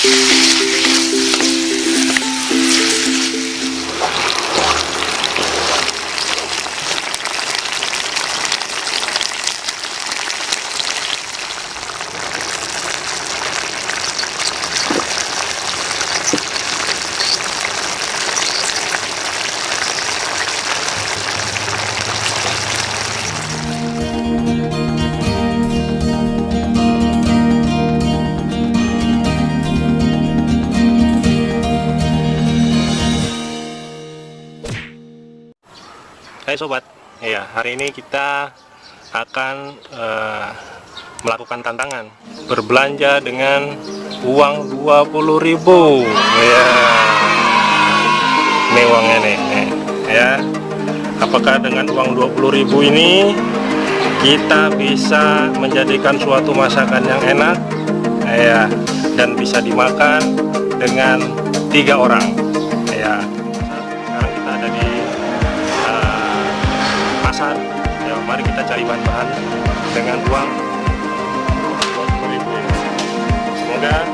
Hai sobat, ya hari ini kita akan melakukan tantangan berbelanja dengan uang 20.000 ya. Ini uangnya nih, ya. Apakah dengan uang 20.000 ini kita bisa menjadikan suatu masakan yang enak ya, dan bisa dimakan dengan 3 orang ya. Sekarang kita ada di pasar ya, mari kita cari bahan-bahan dengan uang 20.000. Semoga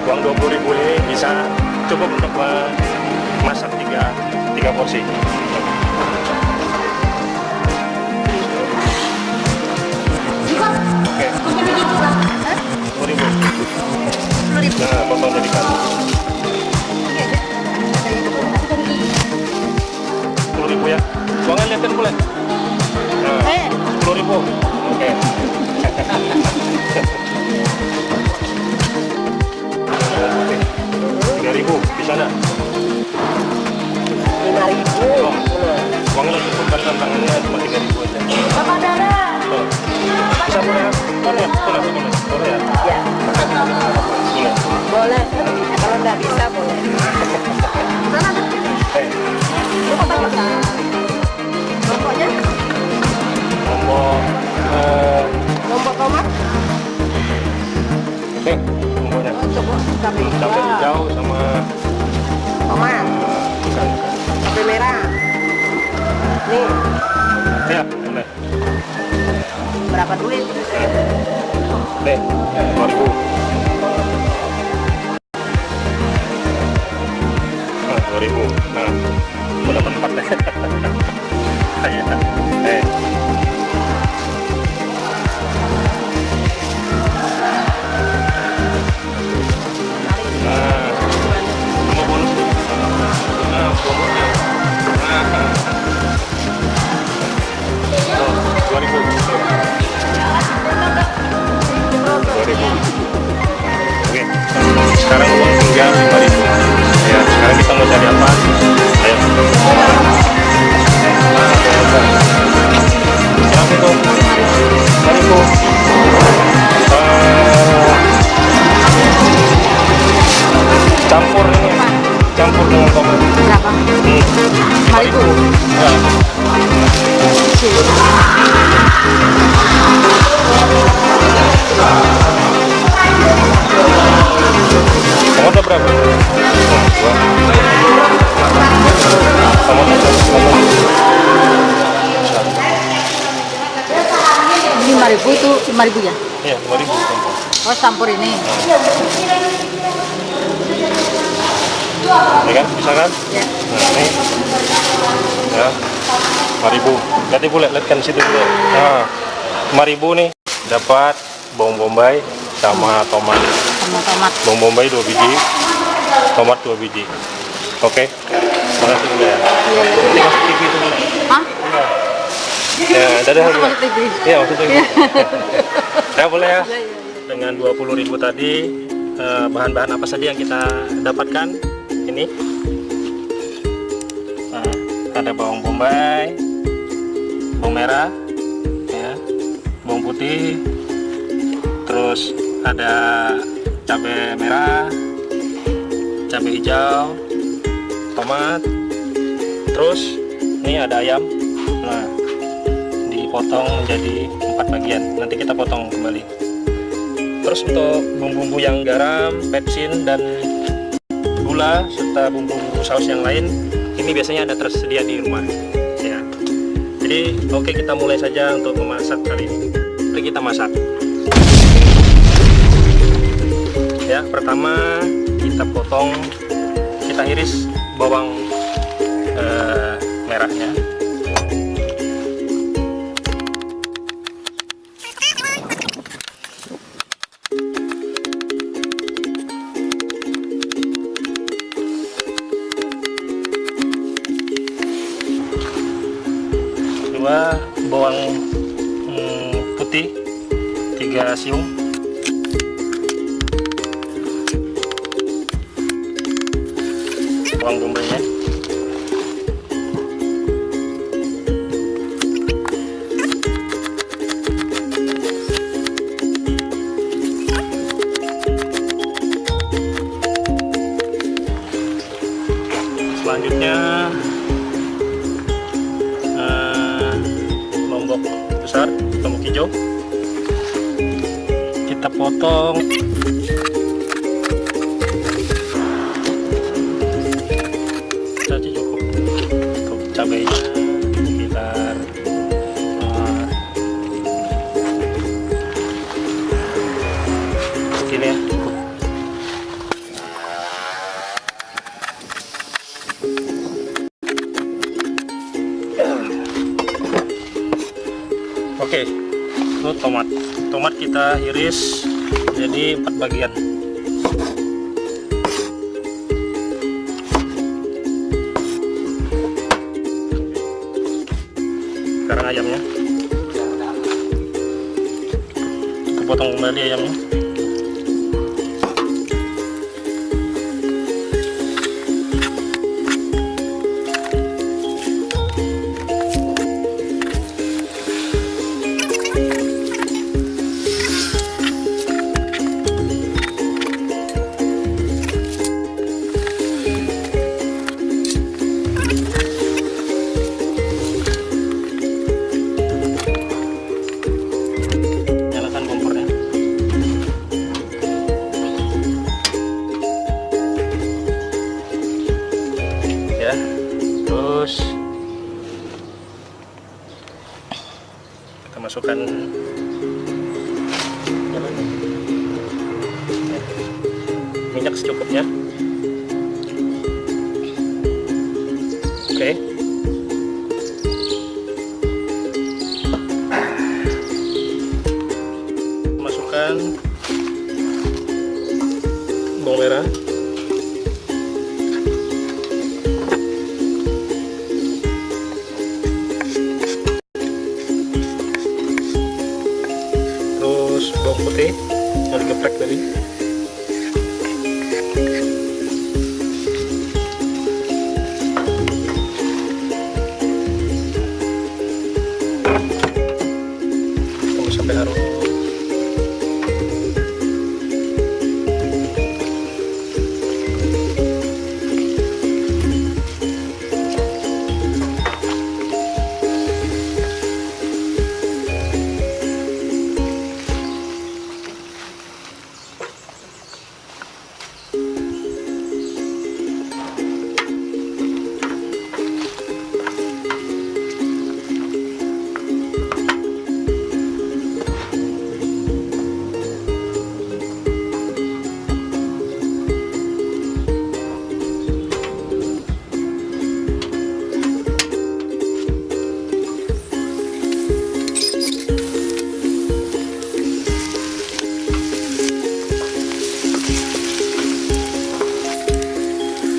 uang 20.000 ini bisa cukup untuk masak 3 porsi. Oke. 10.000. Nah, potong jadi kan. 10.000 ya. Uangnya lihatin boleh. Nah, 10.000. Oke. 3.000 bisa enggak? 5.000. Oh. Uangnya langsung bukan tantangannya cuma 3.000 aja. Bapak darah. Oh. Bisa boleh ya? Boleh ya? Boleh ya? Ya. Boleh. Boleh. Kalau nggak bisa boleh. Lomboknya? Lombok tomat? Nih, lomboknya. Coba cabai Hijau sama tomat. Cabai merah. Nih, ya, boleh. berapa duit? Nih, 2.000. Nah, 2.000. Nah, udah dapat 4 deh. Ya. Nah, sama bonus tuh. Nah, bonusnya. Nah. Oh, 2.000. 2.000. Oke. Sekarang uang tinggal 5.000. Ya, sekarang kita mau cari apa? Ayo. Berapa itu? 5.000. Campur ini. Campur dengan tomat. Berapa? 5.000. Ya. Tomatnya berapa? Tomatnya 5.000 itu 5.000 ya? iya, 5.000 campur. Oh, campur ini. Ini kan, bisa kan? Ya. Nah, ini ya, 5.000. Nanti boleh lihatkan situ dulu. Nah, 5.000 nih dapat bawang bombay sama tomat. Sama tomat. Bawang bombay 2 biji, tomat 2 biji. Oke. Makasih dulu ya. Iya. Nanti masuk TV itu dulu. Hah? Ya, dadah. Masuk TV. Iya, masuk TV. Ya, boleh ya. Iya. Dengan 20.000 tadi, bahan-bahan apa saja yang kita dapatkan? Ini ada bawang bombay, bawang merah ya, bawang putih, terus ada cabai merah, cabai hijau, tomat, terus ini ada ayam. Nah, dipotong menjadi 4 bagian, nanti kita potong kembali. Terus untuk bumbu-bumbu yang garam, pepsin, dan gula serta bumbu-bumbu saus yang lain, ini biasanya ada tersedia di rumah ya. Jadi oke, kita mulai saja untuk memasak kali ini. Mari kita masak ya. Pertama kita potong, kita iris bawang merahnya. Kedua, bawang putih 3 siung. Bawang bombaynya. Selanjutnya lombok besar, lombok hijau, kita potong. Saja cukup. Untuk cabainya sekitar segini ya, cukup. Oke, itu tomat kita iris jadi 4 bagian. Sekarang ayamnya kita potong kembali ayamnya. Terus kita masukkan minyak secukupnya. Oke. Masukkan bawang merah. Bawang putih yang digeprek tadi. Tunggu sampai harum.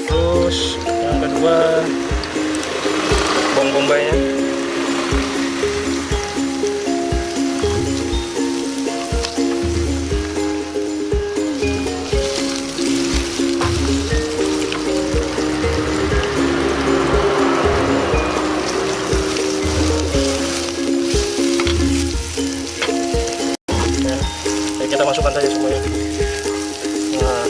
Terus yang kedua bawang bombaynya. Ya, kita masukkan saja semuanya. Nah,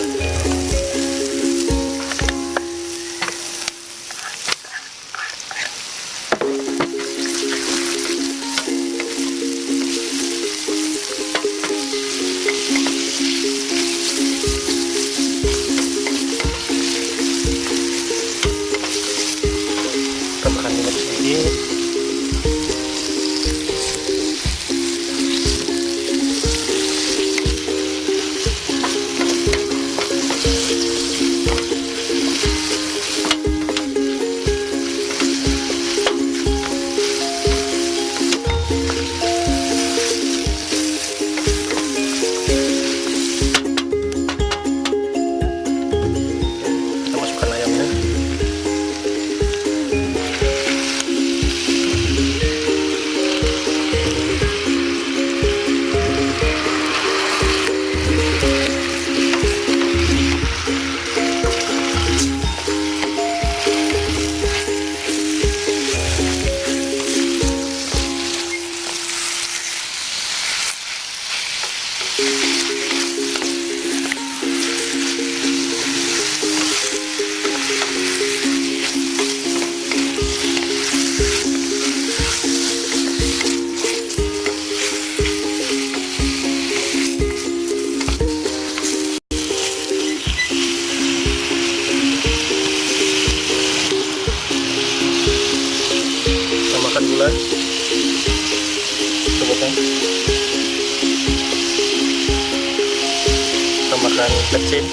tambahkan kecil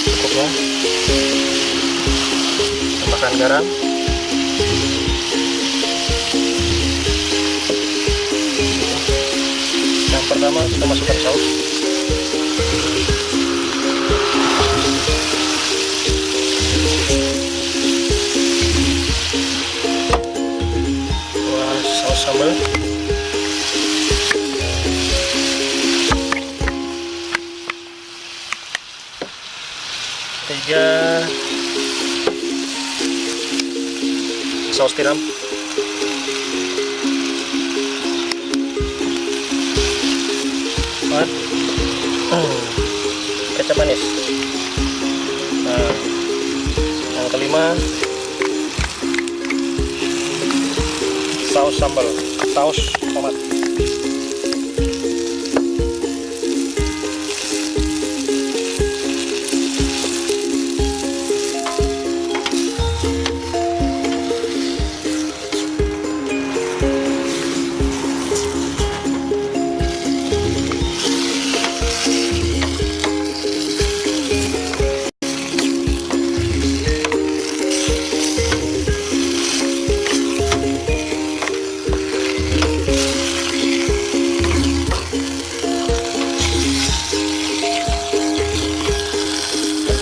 cukupnya, tambahkan garam, yang pertama kita masukkan saus, saus sambal, tiga saus tiram, empat kecap manis, nah, yang kelima saus sambal, saus tomat.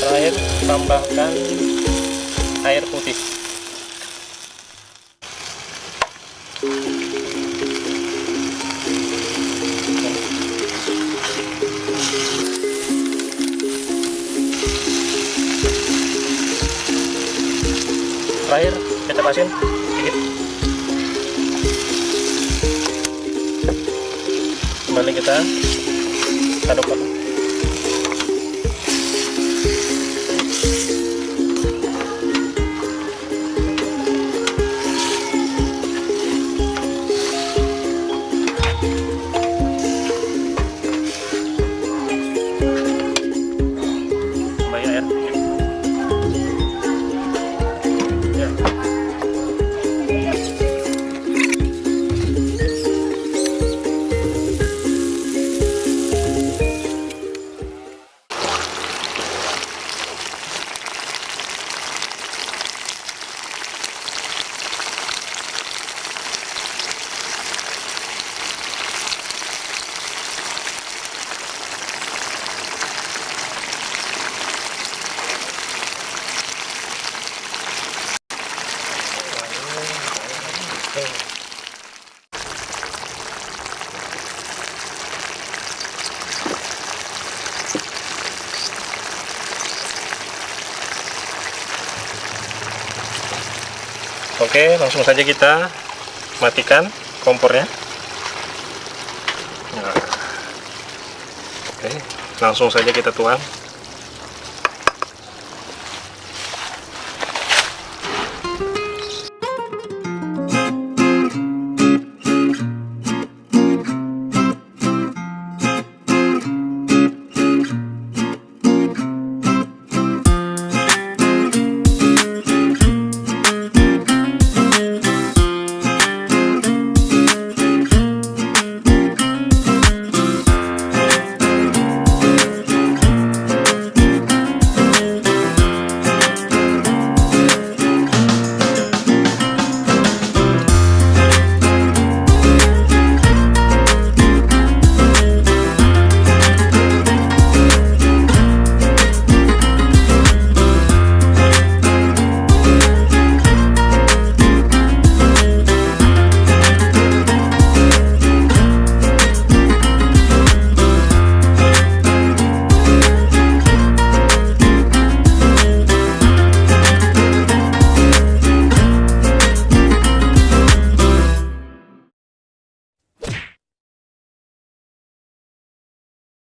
Terakhir tambahkan air putih. Terakhir kecap asin sedikit. Kembali kita aduk. Oke, langsung saja kita matikan kompornya. Nah, oke, langsung saja kita tuang.